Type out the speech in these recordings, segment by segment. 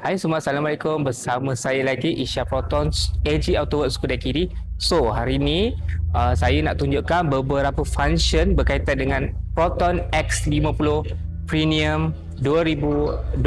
Hai semua, Assalamualaikum. Bersama saya lagi Isya Proton AG AutoWorks Kuda Kiri. So, hari ini saya nak tunjukkan beberapa function berkaitan dengan Proton X50 Premium 2026.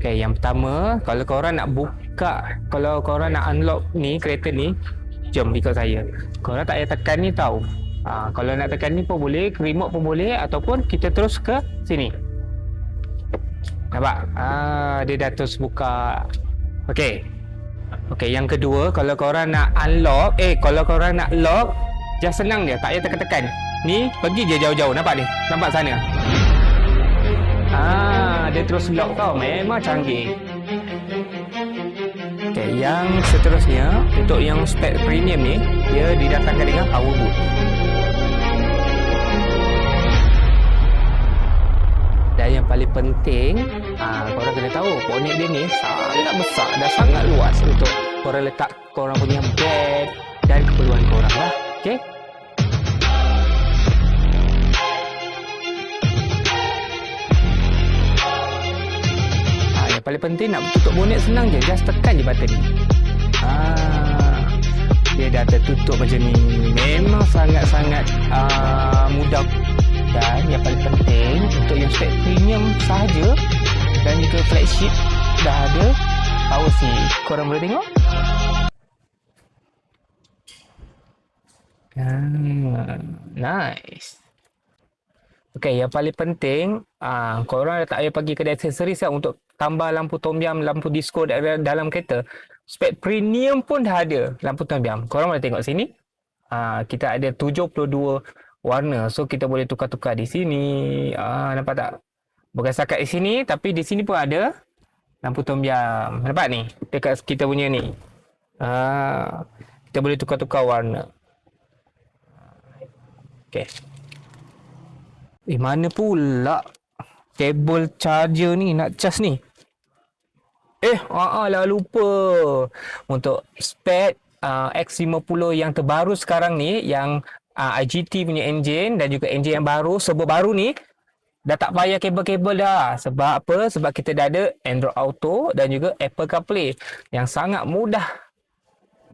Okay, yang pertama, kalau korang nak buka, kalau korang nak unlock ni, kereta ni, jom ikut saya. Korang tak payah tekan ni tau. Kalau nak tekan ni pun boleh, remote pun boleh, ataupun kita terus ke sini. Nampak? Dia dah terus buka. Okay. Okay, yang kedua, kalau korang nak unlock, kalau korang nak lock, just senang dia, tak payah tekan-tekan. Ni, pergi je jauh-jauh, nampak ni? Nampak sana? Dia terus lock tau. Memang canggih. Okay, yang seterusnya, untuk yang spek premium ni, dia didatangkan dengan power boot. Dan yang paling penting, korang kena tahu bonnet dia ni sangat besar dan sangat luas untuk korang letak korang punya bag dan keperluan korang lah. Okay? Yang paling penting nak tutup bonnet senang je, just tekan je button ni. Dia dah tertutup macam ni. Memang sangat-sangat mudah. Dan yang paling penting untuk yang spek premium sahaja dan juga flagship dah ada power seat. Korang boleh tengok? Nice. Okay, yang paling penting korang tak payah pergi kedai aksesoris lah untuk tambah lampu tombiam, lampu disco dalam kereta. Spek premium pun dah ada lampu tombiam. Korang boleh tengok sini. Kita ada 72 warna. So kita boleh tukar-tukar di sini. Nampak tak? Bukan setakat di sini, tapi di sini pun ada lampu tombiam. Nampak ni? Dekat kita punya ni. Kita boleh tukar-tukar warna. Okay. Mana pula kabel charger ni nak cas ni? Lah lupa. Untuk spek X50 yang terbaru sekarang ni, yang IGT punya enjin dan juga enjin yang baru, serba baru ni, dah tak payah kabel-kabel dah. Sebab apa? Sebab kita dah ada Android Auto dan juga Apple CarPlay yang sangat mudah